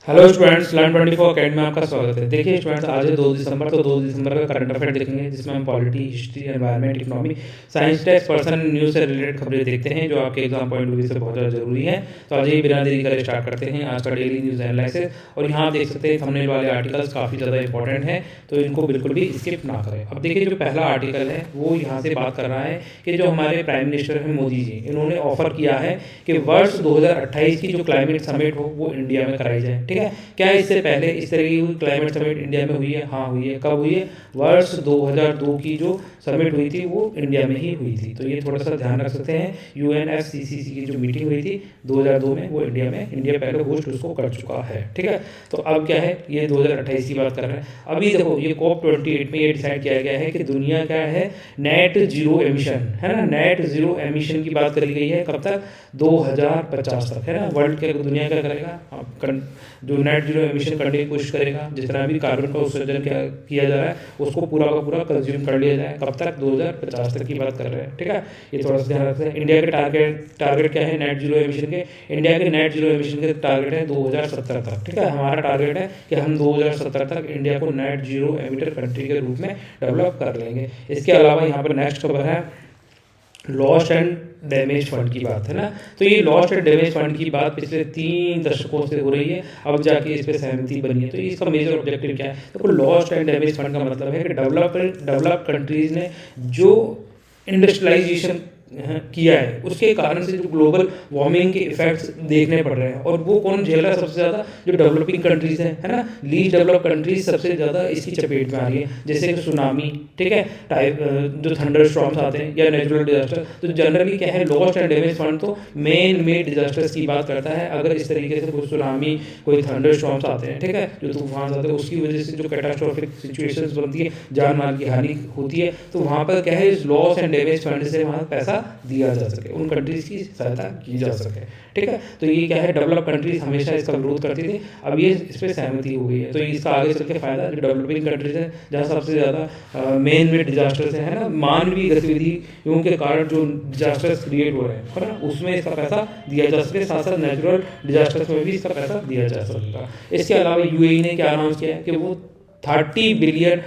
Hello students, learn 24 academy में आपका स्वागत है। देखिए स्टूडेंट्स, आज है 2 दिसंबर, तो 2 दिसंबर का करंट अफेयर देखेंगे, जिसमें हम polity, history, environment, economy, science, tech, person, news से रिलेटेड खबरें देखते हैं जो आपके एग्जाम पॉइंट ऑफ व्यू से बहुत ज़्यादा जरूरी है। तो आज ही बिना देरी करे स्टार्ट करते हैं आज का डेली न्यूज़ एनालिसिस। और यहाँ आप देख सकते हैं थंबनेल वाले आर्टिकल्स काफ़ी ज़्यादा इंपॉर्टेंट है, तो इनको बिल्कुल भी स्किप ना करें। अब देखिए, जो पहला आर्टिकल है वो यहाँ से बात कर रहा है कि जो हमारे प्राइम मिनिस्टर हैं मोदी जी, इन्होंने ऑफर किया है कि वर्ष 2028 की जो क्लाइमेट समिट हो वो इंडिया में कराई जाए। ठीक है, क्या इससे पहले इस तरह की क्लाइमेट समिट इंडिया में हुई है? हाँ हुई है। कब हुई है? वर्ष 2002 की जो समिट हुई थी वो इंडिया में ही हुई थी। तो ये थोड़ा सा ध्यान रख सकते हैं। UNFCCC की जो मीटिंग हुई थी 2002 में, वो इंडिया पहले होस्ट उसको कर चुका है। ठीक है, तो अब क्या है, ये 2028 की बात कर रहे हैं। अभी देखो, ये COP28 में ये डिसाइड किया गया है कि दुनिया क्या है, नेट जीरो एमिशन है ना, नेट जीरो एमिशन की बात करी गई है। कब तक? 2050 तक है ना। वर्ल्ड के दुनिया क्या करेगा, जो नेट जीरो एमिशन करने की कोशिश करेगा, जितना भी कार्बन का उत्सर्जन किया जा रहा है उसको पूरा का पूरा कंज्यूम कर लिया जाए। कब तक? 2050 तक की बात कर रहे हैं। ठीक है, ये थोड़ा सा ध्यान रखते हैं। इंडिया के टारगेट क्या है नेट जीरो एमिशन के? इंडिया के नेट जीरो एमिशन के टारगेट है 2070 तक। ठीक है, हमारा टारगेट है कि हम 2070 तक इंडिया को नेट जीरो एमिटर कंट्री के रूप में डेवलप कर लेंगे। इसके अलावा यहाँ पर नेक्स्ट खबर है लॉस्ट एंड डैमेज फंड की बात है ना। तो ये लॉस्ट एंड डैमेज फंड की बात पिछले 3 दशकों से हो रही है, अब जाके इस पर सहमति बनी है। तो इसका मेजर ऑब्जेक्टिव क्या है? तो लॉस्ट एंड डैमेज फंड का मतलब है कि डेवलप कंट्रीज ने जो इंडस्ट्रियलाइजेशन किया है उसके कारण से जो ग्लोबल वार्मिंग के इफेक्ट्स देखने पड़ रहे हैं, और वो कौन झेल रहा है सबसे ज़्यादा? जो डेवलपिंग कंट्रीज है ना। लीस्ट डेवलप कंट्रीज सबसे ज़्यादा इसकी चपेट में आ रही है, जैसे कि सुनामी, ठीक है, टाइप जो थंडर स्टॉर्म्स आते हैं या नेचुरल डिजास्टर। तो जनरली क्या है, लॉस्ट एंड डैमेज फंड तो मेन डिजास्टर्स की बात करता है। अगर इस तरीके से कोई सुनामी, कोई थंडर स्टॉर्म्स आते हैं, ठीक है, जो तूफान आते हैं, उसकी वजह से जो कैटास्ट्रॉफिक सिचुएशंस बनती है, जान माल की हानि होती है, तो वहाँ पर क्या है, इस लॉस एंड डैमेज फंड से वहाँ पैसा दिया जा सके, उन कंट्रीज़ की सहायता की जा सके। ठीक है, तो ये क्या है, डेवलप कंट्रीज हमेशा इसका विरोध करती थी, अब ये इस पर सहमति हो गई है। तो इसका आगे चल के फायदा जो डेवलपिंग कंट्रीज है, जहाँ सबसे ज़्यादा मेन में डिजास्टर्स है ना, मानवीय गतिविधियों के कारण जो डिजास्टर्स क्रिएट हो रहे हैं है ना, उसमें इसका पैसा दिया जा सके, साथ साथ नेचुरल डिजास्टर्स में भी इसका पैसा दिया जा सकेगा। इसके अलावा UAE ने क्या अनाउंस किया है कि वो $30 बिलियन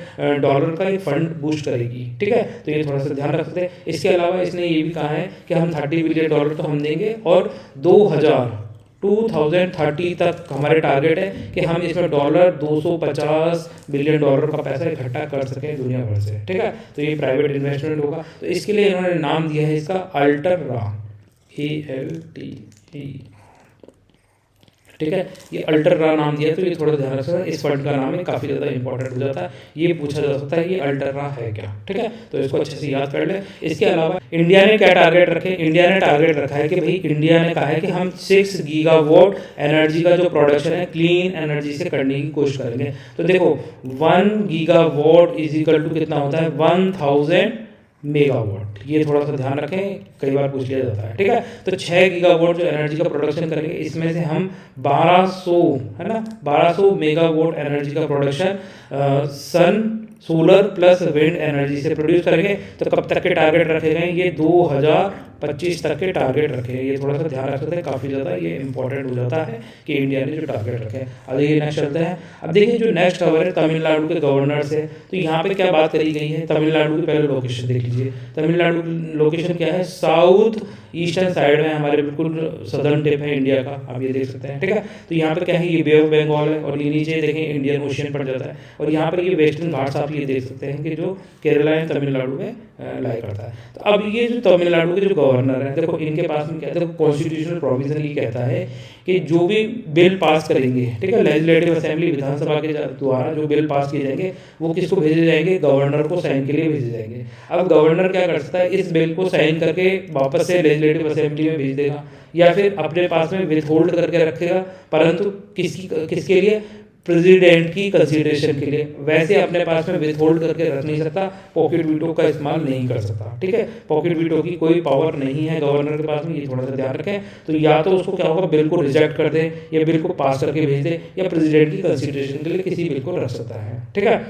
का ये फंड बूस्ट करेगी। ठीक है, तो ये थोड़ा सा ध्यान रख सकते हैं। इसके अलावा इसने ये भी कहा है कि हम $30 बिलियन तो हम देंगे, और 2030 तक हमारे टारगेट है कि हम इसमें $250 बिलियन का पैसा इकट्ठा कर सकें दुनिया भर से। ठीक है, तो ये प्राइवेट इन्वेस्टमेंट होगा। तो इसके लिए इन्होंने नाम दिया है इसका अल्टरा, ALTE। ठीक है, ये अल्टरा नाम दिया, तो ये थोड़ा ध्यान रखना, इस फंड का नाम है, काफ़ी ज़्यादा इंपॉर्टेंट हो जाता है, ये पूछा जा सकता है ये अल्टरा है क्या। ठीक है, तो इसको अच्छे से याद कर ले। इसके अलावा इंडिया ने क्या टारगेट रखे? इंडिया ने टारगेट रखा है कि भाई, इंडिया ने कहा है कि हम 6 गीगावाट एनर्जी का जो प्रोडक्शन है क्लीन एनर्जी से करने की कोशिश करेंगे। तो देखो, 1 गीगावाट इज इक्वल टू कितना होता है? 1000 मेगावाट। ये थोड़ा सा ध्यान रखें, कई बार पूछ लिया जाता है। ठीक है, तो 6 गीगावाट जो एनर्जी का प्रोडक्शन करेंगे, इसमें से हम 1200 है ना, 1200 मेगावाट एनर्जी का प्रोडक्शन सन, सोलर प्लस विंड एनर्जी से प्रोड्यूस करेंगे। तो कब तक के टारगेट रखे गए? ये 2025 तक के टारगेट रखे हैं। ये थोड़ा सा ध्यान रख सकते हैं, काफ़ी ज़्यादा ये इंपॉर्टेंट हो जाता है कि इंडिया ने जो टारगेट रखे हैं। अब देखिए नेक्स्ट चलते हैं। अब देखिए जो नेक्स्ट खबर है तमिलनाडु के गवर्नर से। तो यहाँ पे क्या बात करी गई है? तमिलनाडु की पहले लोकेशन देख लीजिए। तमिलनाडु की लोकेशन क्या है? साउथ ईस्टर्न साइड में, हमारे बिल्कुल सदर्न टिप है इंडिया का, आप ये देख सकते हैं। ठीक है, तो यहाँ पर क्या है, ये बे ऑफ बंगाल है, और ये नीचे देखें इंडियन ओशियन पड़ जाता है, और यहाँ पर ये वेस्टर्न घाट्स आप ये देख सकते हैं कि जो केरला एंड तमिलनाडु में लाई करता है। तो अब ये जो तमिलनाडु के जो गवर्नर है, देखो इनके पास में क्या है, देखो कॉन्स्टिट्यूशनल प्रोविजन ये कहता है कि जो भी बिल पास करेंगे, ठीक है, लेजिस्लेटिव असेंबली विधानसभा के द्वारा जो बिल पास किए जाएंगे वो किसको भेजे जाएंगे? गवर्नर को साइन के लिए भेजे जाएंगे। अब गवर्नर क्या कर सकता है? इस बिल को साइन करके वापस से लेजिस्लेटिव असेंबली में भेज देगा, या फिर अपने पास में विथ होल्ड करके रखेगा, परंतु किसके लिए? प्रेसिडेंट की कंसीडरेशन के लिए। वैसे अपने पास में विथ होल्ड करके रख नहीं सकता, पॉकेट वीटो का इस्तेमाल नहीं कर सकता। ठीक है, पॉकेट वीटो की कोई पावर नहीं है गवर्नर के पास में, ये थोड़ा सा ध्यान रखें। तो या तो उसको क्या होगा, बिल को रिजेक्ट कर दे, या बिल को पास करके भेज दे, या प्रेसिडेंट की कंसीडरेशन के लिए किसी बिल को रख सकता है। ठीक है,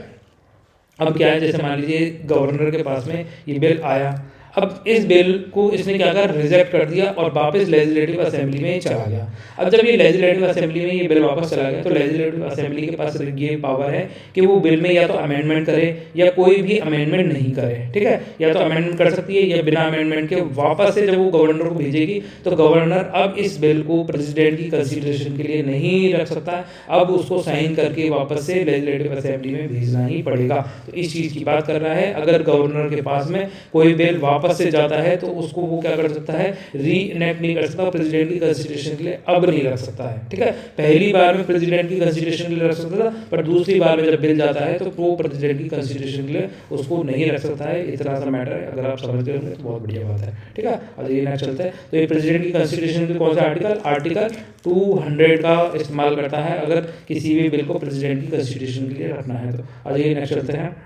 अब क्या है, जैसे मान लीजिए गवर्नर के पास में ये बिल आया, अब इस बिल को इसने क्या करा, रिजेक्ट कर दिया और वापस लेजिस्लेटिव असेंबली में चला गया। अब जब ये लेजिस्लेटिव असेंबली में ये बिल वापस चला गया तो लेजिस्लेटिव असेंबली के पास ये पावर है कि वो बिल में या तो अमेंडमेंट करे या कोई भी अमेंडमेंट नहीं करे, ठीक है, या तो अमेंडमेंट कर सकती है या बिना अमेंडमेंट के वापस से जब वो गवर्नर को भेजेगी तो गवर्नर अब इस बिल को प्रेसिडेंट की कंसिडरेशन के लिए नहीं रख सकता, अब उसको साइन करके वापस से लेजिस्लेटिव असेंबली में भेजना ही पड़ेगा। तो इस चीज़ की बात कर रहा है, अगर गवर्नर के पास में कोई बिल वापस से जाता है तो उसको वो क्या कर सकता है, री इनेक्ट नहीं कर सकता, प्रेसिडेंट की कंसिडरेशन के लिए अब नहीं रख सकता है, ठीक है। पहली बार में प्रेसिडेंट की कंसिडरेशन के लिए रख सकता था, पर दूसरी बार में जब बिल जाता है तो वो प्रेसिडेंट की कंसिडरेशन के लिए उसको नहीं रख सकता है। इतना सा मैटर है, अगर आप समझते होंगे तो बहुत बढ़िया बात है, ठीक है। अब ये नेक्स्ट चलता है, तो ये प्रेसिडेंट की कंसिडरेशन के कौन सा आर्टिकल, आर्टिकल 200 का इस्तेमाल करता है अगर किसी भी बिल को प्रेसिडेंट की कंसिडरेशन के लिए रखना है तो। अब ये नेक्स्ट चलते हैं।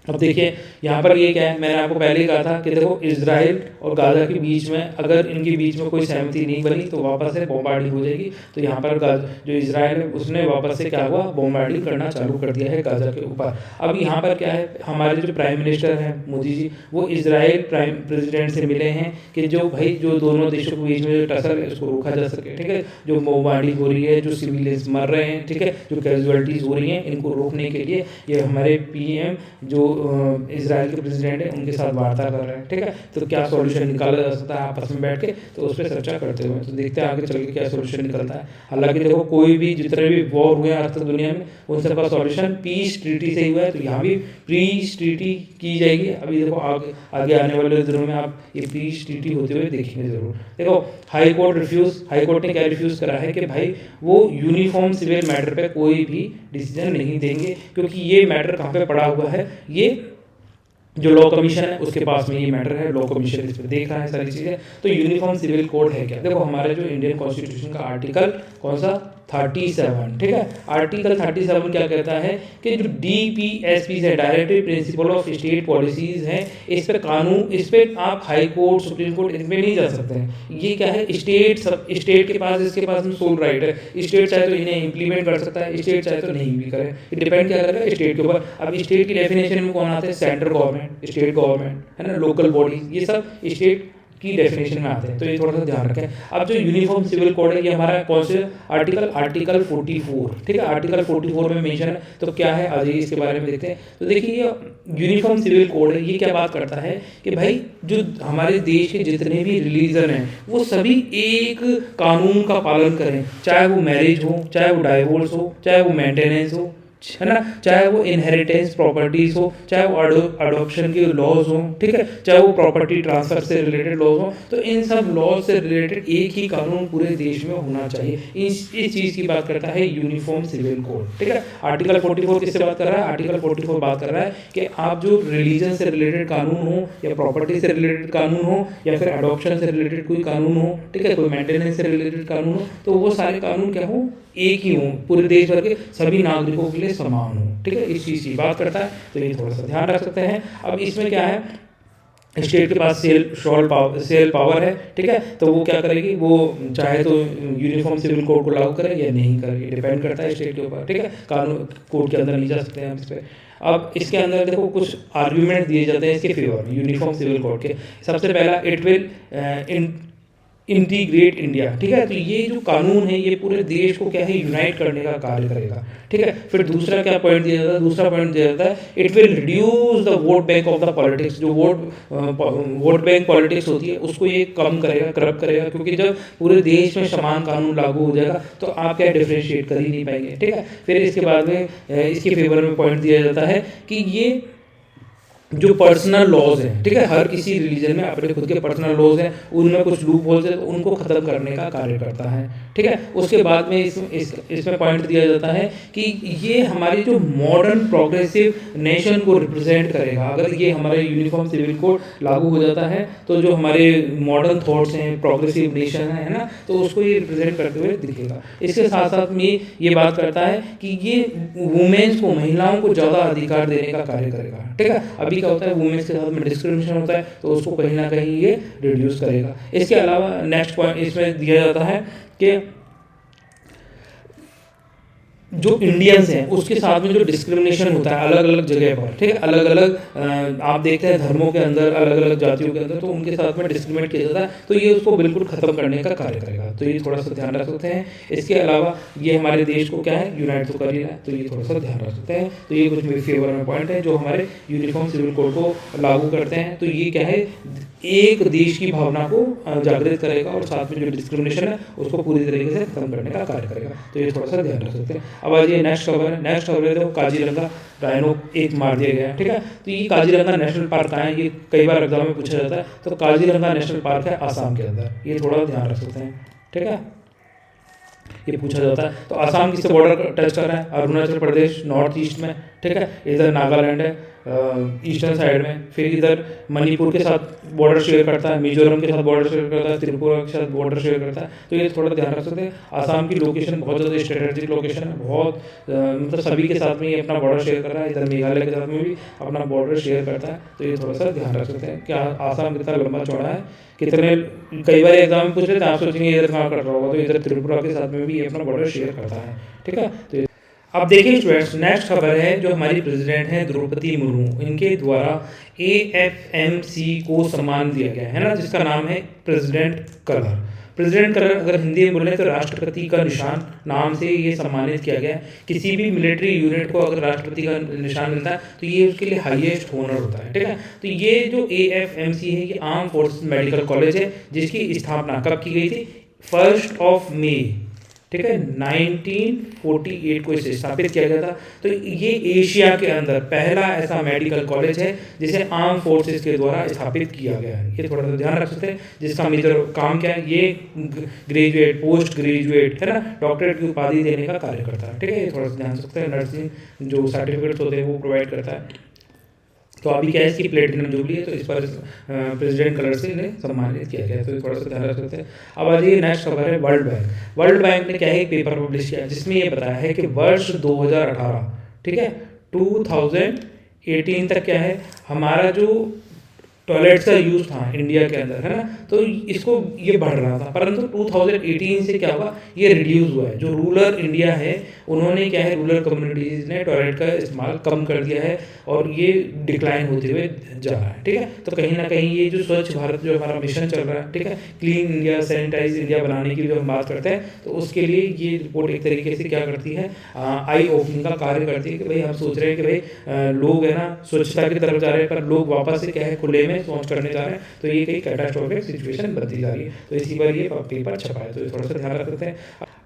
अब देखिए यहाँ पर ये क्या है, मैंने आपको पहले ही कहा था कि देखो इजराइल और गाजा के बीच में अगर इनके बीच में कोई सहमति नहीं बनी तो वापस से बॉम्बार्डिंग हो जाएगी। तो यहाँ पर जो इजराइल है उसने वापस से क्या हुआ, बॉम्बार्डिंग करना चालू कर दिया है गाजा के ऊपर। अब यहाँ पर क्या है, हमारे जो प्राइम मिनिस्टर हैं मोदी जी, वो इजराइल प्राइम प्रेसिडेंट से मिले हैं कि जो भाई जो दोनों देशों के बीच में जो टसल है उसको रोका जा सके, ठीक है। जो बॉम्बार्डिंग हो रही है, जो सिविलियंस मर रहे हैं, ठीक है, जो कैजुअलिटीज़ हो रही हैं, इनको रोकने के लिए ये हमारे पीएम जो इजराइल के प्रेसिडेंट है उनके साथ वार्ता कर रहे हैं, ठीक है। तो क्या सॉल्यूशन निकाला जा सकता है आपस में बैठ के, तो उस पर चर्चा करते हुए तो देखते हैं आगे चल के क्या सॉल्यूशन निकलता है। हालांकि देखो कोई भी जितने भी वॉर हुए आज तक दुनिया में उन सबका सॉल्यूशन पीस ट्रीटी से ही हुआ है, तो यहाँ भी पीस ट्रीटी की जाएगी। अभी देखो आगे आने वाले दिनों में आप ये पीस ट्रीटी होते हुए देखेंगे जरूर। देखो हाई कोर्ट ने क्या रिफ्यूज़ करा है कि भाई वो यूनिफॉर्म सिविल मैटर पे कोई भी डिसीजन नहीं देंगे, क्योंकि ये मैटर कहाँ पे पड़ा हुआ है, ये जो लॉ कमीशन है उसके पास में ये मैटर है, लॉ कमीशन इस पर देख रहा है सारी चीज़ें। तो यूनिफॉर्म सिविल कोड है क्या, देखो हमारे जो इंडियन कॉन्स्टिट्यूशन का आर्टिकल कौन सा 37, ठीक है। आर्टिकल 37 क्या कहता है कि जो DPSP है, directive principle of state policies हैं, इस पे कानून, इस पे आप हाई कोर्ट सुप्रीम कोर्ट इनमें नहीं जा सकते हैं। ये क्या है, स्टेट के पास इसके पास सोल राइट है। स्टेट चाहे तो इन्हें इंप्लीमेंट कर सकता है, स्टेट चाहे तो नहीं भी करे, डिपेंड क्या करेगा स्टेट के ऊपर। अब स्टेट की डेफिनेशन में कौन आते हैं, सेंट्रल गवर्नमेंट, स्टेट गवर्नमेंट है ना, लोकल बॉडीज, ये सब स्टेट की डेफिनेशन में आते हैं, तो ये थोड़ा सा ध्यान रखें। अब जो यूनिफॉर्म सिविल कोड है ये हमारा कौन से आर्टिकल 44, ठीक है, आर्टिकल 44 में मेंशन है। तो क्या है आज इसके बारे में देखते हैं। तो देखिए ये यूनिफॉर्म सिविल कोड है, ये क्या बात करता है कि भाई जो हमारे देश के जितने भी रिलीजन हैं वो सभी एक कानून का पालन करें, चाहे वो मैरिज हो, चाहे वो डाइवोर्स हो, चाहे वो मेंटेनेंस हो, है ना, चाहे वो इनहेरिटेंस प्रॉपर्टीज हो, चाहे वो अडॉप्शन के लॉज हो, ठीक है, चाहे वो प्रॉपर्टी ट्रांसफर से रिलेटेड लॉज हो, तो इन सब लॉज से रिलेटेड एक ही कानून पूरे देश में होना चाहिए। इस चीज़ की बात करता है यूनिफॉर्म सिविल कोड, ठीक है। आर्टिकल 44 किससे बात कर रहा है, आर्टिकल 44 बात कर रहा है कि आप जो रिलीजन से रिलेटेड कानून हो या प्रॉपर्टी से रिलेटेड कानून हो या फिर अडॉप्शन से रिलेटेड कोई कानून हो, ठीक है, कोई मेंटेनेंस से रिलेटेड कानून हो, तो वो सारे कानून क्या हो, एक ही हों, पूरे देश भर के सभी नागरिकों के लिए समान हो, ठीक है। इस चीज़ की बात करता है, तो ये थोड़ा सा ध्यान रख सकते हैं। अब इसमें क्या है, स्टेट के पास सेल पावर है, ठीक है, तो वो क्या करेगी, वो चाहे तो यूनिफॉर्म सिविल कोड को लागू करे या नहीं करे, डिपेंड करता है स्टेट के ऊपर, ठीक है। कानून कोर्ट के अंदर नहीं जा सकते हैं इस पर। अब इसके अंदर देखो कुछ आर्ग्यूमेंट दिए जाते हैं इसके फेवर में यूनिफॉर्म सिविल कोड के। सबसे पहला, इट विल इंटीग्रेट इंडिया, ठीक है, तो ये जो कानून है ये पूरे देश को क्या है, यूनाइट करने का कार्य करेगा, ठीक है। फिर दूसरा क्या पॉइंट दिया जाता है, दूसरा पॉइंट दिया जाता है, it will reduce the vote bank of the politics, जो वोट बैंक पॉलिटिक्स होती है उसको ये कम करेगा, करप्ट करेगा, क्योंकि जब पूरे देश में समान कानून लागू हो जाएगा तो आप क्या डिफ्रेंशिएट कर ही नहीं पाएंगे, ठीक है। फिर इसके बाद में इसके फेवर में पॉइंट दिया जाता है कि ये जो पर्सनल लॉज हैं, ठीक है, हर किसी रिलीजन में अपने खुद के पर्सनल लॉज हैं, उनमें कुछ लूप होल्स हैं, तो उनको ख़त्म करने का कार्य करता है, ठीक है। उसके बाद में इसमें पॉइंट दिया जाता है कि ये हमारी जो मॉडर्न प्रोग्रेसिव नेशन को रिप्रेजेंट करेगा। अगर ये हमारे यूनिफॉर्म सिविल कोड लागू हो जाता है तो जो हमारे मॉडर्न थॉट्स हैं, प्रोग्रेसिव नेशन है ना, तो उसको ये रिप्रेजेंट करते हुए दिखेगा। इसके साथ साथ में ये बात करता है कि ये वुमेन्स को, महिलाओं को ज़्यादा अधिकार देने का कार्य करेगा, ठीक है। अभी क्या होता है, वुमेन्स के साथ में डिस्क्रिमिनेशन होता है, तो उसको कहीं ना कहीं ये रिड्यूस करेगा। इसके अलावा नेक्स्ट पॉइंट इसमें दिया जाता है कि जो इंडियंस हैं उसके साथ में जो डिस्क्रिमिनेशन होता है अलग अलग जगह पर, ठीक है, अलग अलग आप देखते हैं धर्मों के अंदर, अलग अलग जातियों के अंदर, तो उनके साथ में डिस्क्रिमिनेट किया जाता है, तो ये उसको बिल्कुल ख़त्म करने का कार्य करेगा। तो ये थोड़ा सा ध्यान रख सकते हैं। इसके अलावा ये हमारे देश को क्या है, यूनाइट तो कर ही रहा है, तो ये थोड़ा सा ध्यान रख सकते हैं। तो ये कुछ मेरे फेवर में पॉइंट है जो हमारे यूनिफॉर्म सिविल कोड को लागू करते हैं। तो ये क्या है, एक देश की भावना को जागृत करेगा और साथ में जो डिस्क्रिमिनेशन है उसको पूरी तरीके से खत्म करने का कार्य करेगा। तो ये थोड़ा सा ध्यान रख सकते हैं। अब आज ये नेक्स्ट खबर है। नेक्स्ट खबर है देखो, काजीरंगा राइनो एक मार दिया गया है, ठीक है। तो ये काजीरंगा नेशनल पार्क कहाँ है, ये कई बार एग्जाम में पूछा जाता है। तो काजीरंगा नेशनल पार्क है आसाम के अंदर, ये थोड़ा ध्यान रख सकते हैं, ठीक है, ये पूछा जाता है। तो आसाम किससे बॉर्डर टच कर रहा है, अरुणाचल प्रदेश नॉर्थ ईस्ट में, ठीक है, इधर नागालैंड है ईस्टर्न साइड में, फिर इधर मणिपुर के साथ बॉर्डर शेयर करता है, मिजोरम के साथ बॉर्डर शेयर करता है, त्रिपुरा के साथ बॉर्डर शेयर करता है। तो ये थोड़ा ध्यान रख सकते हैं। आसाम की लोकेशन बहुत ज़्यादा स्ट्रेटेजिक लोकेशन है, बहुत मतलब सभी के साथ में ये अपना बॉर्डर शेयर कर रहा है, इधर मेघालय के साथ में भी अपना बॉर्डर शेयर करता है। तो ये थोड़ा सा ध्यान रख सकते हैं कि आसाम कितना लंबा चौड़ा है, कितने, कई बार एग्जाम में पूछ रहे थे, आप सोचेंगे इधर कहाँ कर रहा होगा, तो इधर त्रिपुरा के साथ में भी ये अपना बॉर्डर शेयर करता है, ठीक है। तो अब देखिए स्टूडेंट्स, नेक्स्ट खबर है जो हमारी प्रेसिडेंट हैं द्रौपदी मुर्मू, इनके द्वारा AFMC को सम्मान दिया गया है ना, जिसका नाम है प्रेसिडेंट कलर। प्रेसिडेंट कलर अगर हिंदी में बोले तो राष्ट्रपति का निशान नाम से ये सम्मानित किया गया है। किसी भी मिलिट्री यूनिट को अगर राष्ट्रपति का निशान मिलता है तो ये उसके लिए हाईएस्ट ऑनर होता है, ठीक है। तो ये जो AFMC है ये आर्म फोर्सेस मेडिकल कॉलेज है, जिसकी स्थापना कब की गई थी, 1 मई, ठीक है, 1948 को इसे स्थापित किया गया था। तो ये एशिया के अंदर पहला ऐसा मेडिकल कॉलेज है जिसे आर्म फोर्सेस के द्वारा स्थापित किया गया है। ये थोड़ा सा ध्यान रख सकते हैं। जिसका मेजर काम क्या है, ये ग्रेजुएट, पोस्ट ग्रेजुएट, है ना, डॉक्टरेट की उपाधि देने का कार्य करता है, ठीक है। ये थोड़ा सा ध्यान रख सकते हैं। नर्सिंग जो सर्टिफिकेट्स होते हैं वो प्रोवाइड करता है। तो अभी क्या है, इसकी प्लेटिनम जुबली है, तो इस पर प्रेसिडेंट कलर से इन्हें सम्मानित किया गया है। तो थोड़ा सा ध्यान रख सकते हैं। अब आज ये नेक्स्ट खबर है वर्ल्ड बैंक। वर्ल्ड बैंक ने क्या है, एक पेपर पब्लिश किया जिसमें ये बताया है कि वर्ष 2018, ठीक है, 2018 तक क्या है, हमारा जो टॉयलेट्स का यूज़ था इंडिया के अंदर, है ना, तो इसको ये बढ़ रहा था, परंतु 2018 से क्या हुआ, ये रिड्यूस हुआ है। जो रूरल इंडिया है उन्होंने क्या है, रूरल कम्युनिटीज़ ने टॉयलेट का इस्तेमाल कम कर दिया है और ये डिक्लाइन होते हुए जा रहा है, ठीक है। तो कहीं ना कहीं ये जो स्वच्छ भारत जो हमारा मिशन चल रहा है, ठीक है, क्लीन इंडिया, सैनिटाइज इंडिया बनाने की जो हम बात करते हैं, तो उसके लिए ये रिपोर्ट एक तरीके से क्या करती है, आई ओपनिंग का कार्य करती है कि भाई हम सोच रहे हैं कि भाई लोग है ना स्वच्छता की तरफ जा रहे हैं, पर लोग वापस से क्या है खुले में शौच करने जा रहे हैं, तो ये कई कैटास्ट्रोफिक सिचुएशन बनती जा रही है। तो इसी पर ये पेपर छपा है, तो थोड़ा सा ध्यान रख सकते हैं।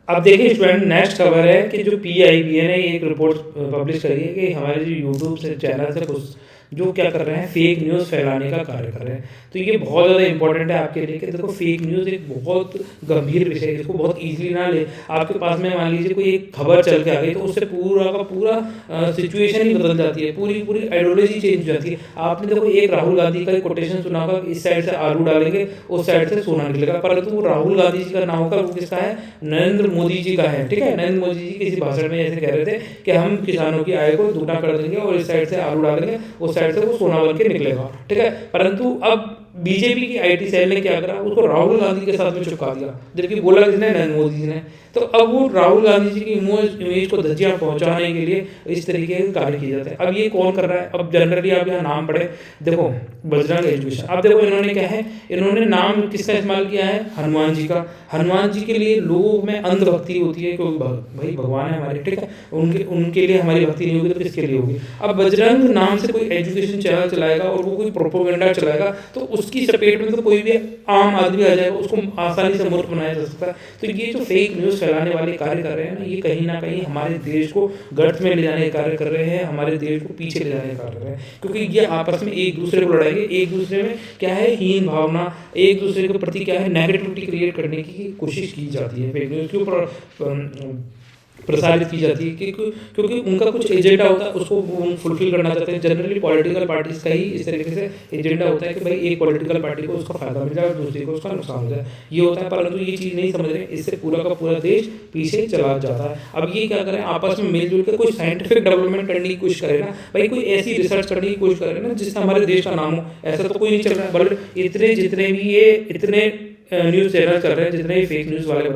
अब देखिए स्टूडेंट, नेक्स्ट खबर है कि जो PIBA ने एक रिपोर्ट पब्लिश करी है कि हमारे जो यूट्यूब से चैनल से कुछ जो क्या कर रहे हैं, फेक न्यूज़ फैलाने का कार्य कर रहे हैं। तो ये बहुत ज़्यादा इंपॉर्टेंट है आपके लिए कि देखो फेक न्यूज़ एक बहुत गंभीर विषय है, इसको बहुत ईजिली ना ले। आपके पास में मान लीजिए कोई एक खबर चल के आ गई तो उससे पूरा का पूरा सिचुएशन ही बदल जाती है, पूरी पूरी आइडियोलॉजी चेंज हो जाती है। आपने देखो एक राहुल गांधी का एक कोटेशन सुना होगा, इस साइड से आलू डालेंगे उस साइड से सोना निकलेगा, परंतु राहुल गांधी जी का नाम का वो किसका है, नरेंद्र मोदी जी का है, ठीक है। नरेंद्र मोदी जी किसी भाषण में ऐसे कह रहे थे कि हम किसानों की आय को दुगना कर देंगे और इस साइड से आलू डालेंगे उस साइड से वो सोना बन के निकलेगा, ठीक है। परंतु अब बीजेपी की IT सेल ने क्या करा, उसको राहुल गांधी के साथ में चिपका दिया, जबकि बोला किसने, नरेंद्र मोदी जी ने। तो अब वो राहुल गांधी जी की इमेज को धज्जियां पहुंचाने के लिए इस तरीके के कार्य किए जाते हैं। अब ये कौन कर रहा है, अब जनरली आप यहाँ नाम पढ़े, देखो बजरंग एजुकेशन। अब देखो इन्होंने क्या है, इन्होंने नाम किसका इस्तेमाल किया है, हनुमान जी का। हनुमान जी के लिए लोगों में अंधभक्ति होती है, क्योंकि भाई भगवान है हमारे, ठीक है, उनके लिए हमारी भक्ति नहीं होगी तो किसके लिए होगी। अब बजरंग नाम से कोई एजुकेशन चैनल चलाएगा और वो कोई प्रोपोगेंडा चलाएगा तो उसकी चपेट में तो कोई भी आम आदमी आ जाएगा, उसको आसानी से मूर्ख बनाया जा सकता है। तो ये जो फेक न्यूज़ फैलाने वाले कार्य कर रहे हैं ना, ये कहीं ना कहीं हमारे देश को गर्त में ले जाने का कार्य कर रहे हैं, हमारे देश को पीछे ले जाने का कार्य कर रहे हैं, क्योंकि ये आपस में एक दूसरे को लड़ाएंगे, एक दूसरे में क्या है हीन भावना, एक दूसरे के प्रति क्या है नेगेटिविटी क्रिएट करने की कोशिश की जाती है, फेक न्यूज़ के ऊपर प्रसारित की जाती है, क्योंकि उनका कुछ एजेंडा होता है, उसको वो फुलफिल करना चाहते हैं। जनरली पॉलिटिकल पार्टीज का ही इस तरीके से एजेंडा होता है कि भाई एक पॉलिटिकल पार्टी को उसका फायदा मिल जाए और दूसरी को उसका नुकसान हो जाए, ये होता है। परंतु ये चीज़ नहीं समझ रहे, इससे पूरा का पूरा देश पीछे चला जाता है। अब ये क्या करें, आपस में मिलजुल कर कोई साइंटिफिक डेवलपमेंट करने की कोशिश करे ना, भाई कोई ऐसी रिसर्च करने की कोशिश करे ना जिससे हमारे देश का नाम हो। ऐसा तो कोई नहीं चल रहा है, बल्कि इतने जितने भी ये इतने न्यूज़ चैनल चल रहे हैं, जितने भी फेक न्यूज़ वाले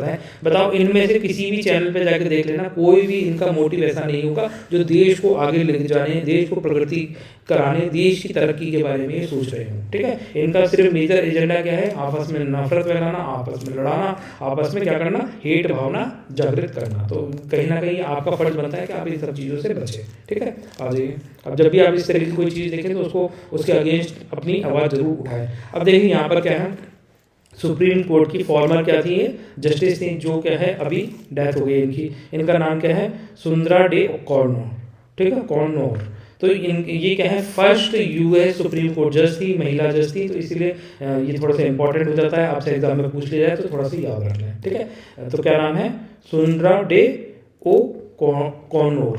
बताओ इनमें से किसी भी चैनल पे जाके देख लेना, कोई भी इनका मोटिव ऐसा नहीं होगा जो देश को आगे लेके जाने, देश को प्रगति कराने, देश की तरक्की के बारे में ये सोच रहे हो। ठीक है, इनका सिर्फ मेजर एजेंडा क्या है? आपस में नफरत फैलाना, आपस में लड़ाना, आपस में क्या करना, हेट भावना जागृत करना। तो कहीं ना कहीं आपका फर्ज बनता है कि आप इन सब चीज़ों से बचें। ठीक है, आ जाइए। अब जब भी आप इस तरह की कोई चीज़ देखें तो उसको उसके अगेंस्ट अपनी आवाज़ जरूर उठाएं। अब देखिए यहाँ पर क्या है, सुप्रीम कोर्ट की फॉर्मर क्या थी, जस्टिस थी, जो क्या है अभी डेथ हो गई इनकी। इनका नाम क्या है? सुंदरा डे कॉर्नो। ठीक है, कॉर्नोर। तो ये क्या है, फर्स्ट यूएस सुप्रीम कोर्ट जज थी, महिला जज थी, तो इसीलिए ये थोड़ा सा इंपॉर्टेंट हो जाता है, आपसे एग्जाम में पूछ लिया जाए तो थोड़ा सा याद रख लें। ठीक है, तो क्या नाम है? सुंदरा डे ओ कॉर्नोर।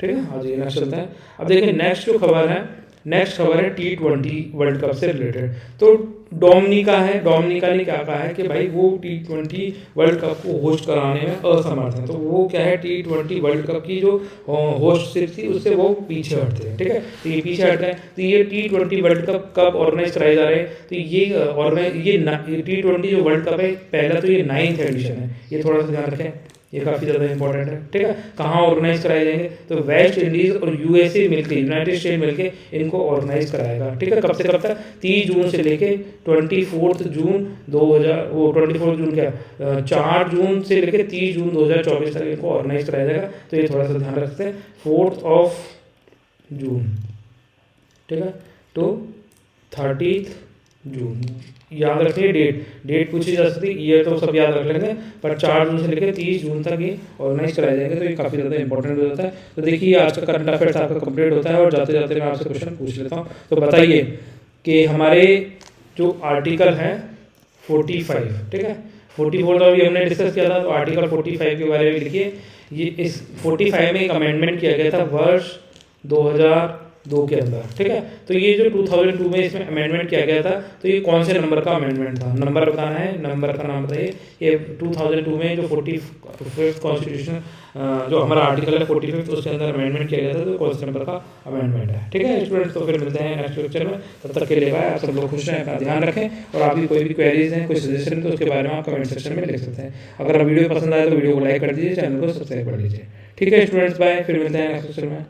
ठीक है, आज ये नेक्स्ट चलता है। अब देखिए नेक्स्ट जो खबर है, नेक्स्ट खबर है T20 वर्ल्ड कप से रिलेटेड। तो डोमिनिका है, डोमिनिका ने क्या कहा है कि भाई वो T20 वर्ल्ड कप को होस्ट कराने में असमर्थ है। तो वो क्या है, T20 वर्ल्ड कप की जो होस्टशिप थी उससे वो पीछे हटते हैं। ठीक है, तो ये पीछे हटते हैं। तो ये T20 वर्ल्ड कप कब ऑर्गेनाइज कराए जा रहे हैं? तो ये T20 जो वर्ल्ड कप है, पहला तो ये 9th एडिशन है, ये थोड़ा सा ध्यान रखें, ये काफ़ी ज़्यादा इंपॉर्टेंट है। ठीक है, कहाँ ऑर्गेनाइज कराए जाएंगे? तो वेस्ट इंडीज़ और यूएसए मिलके, यूनाइटेड स्टेट मिलके इनको ऑर्गेनाइज कराएगा। ठीक है, कब से कब तक? 30 जून से लेके 24 जून 24 जून क्या 4 जून से लेके 30 जून 2024 तक इनको ऑर्गेनाइज कराया जाएगा। तो ये थोड़ा सा ध्यान रखते हैं, 4 जून। ठीक है, तो 30 जून याद रखिए। डेट पूछी जा सकती है, ये तो सब याद रख लेंगे, पर 4 जून से लेकर 30 जून तक ये ऑर्गेनाइज कराया जाएगा। तो ये काफ़ी ज़्यादा इंपॉर्टेंट हो जाता है। तो देखिए आज का करंट अफेयर्स आपका कंप्लीट होता है, और जाते जाते मैं आपसे क्वेश्चन पूछ लेता हूँ। तो बताइए कि हमारे जो आर्टिकल है 45, ठीक है, 44 तो अभी हमने डिस्कस किया था, तो आर्टिकल 45 के बारे में लिखिए। ये इस 45 में एक अमेंडमेंट किया गया था वर्ष 2002 के अंदर। ठीक है, तो ये जो 2002 में इसमें अमेंडमेंट किया गया था, तो ये कौन से नंबर का अमेंडमेंट था? नंबर बताना है, नंबर का नाम बताइए। ये 2002 में जो 45 कॉन्स्टिट्यूशन जो हमारा आर्टिकल है 45, उसके अंदर अमेंडमेंट किया गया था, तो कौन से नंबर का अमेंडमेंट है? ठीक है स्टूडेंट्स, तो फिर मिलते हैं नेक्स्ट लेक्चर में। तब तक के लिए बाय, आप सब लोग खुश रहें, अपना ध्यान रखें, और आपकी कोई भी क्वेरीज हैं, कोई सजेशन, तो उसके बारे में आप कमेंट सेक्शन में लिख सकते हैं। अगर वीडियो पसंद आए तो वीडियो को लाइक कर दीजिए, चैनल को सब्सक्राइब कर लीजिए। ठीक है स्टूडेंट्स, बाय, फिर मिलते हैं नेक्स्ट लेक्चर में।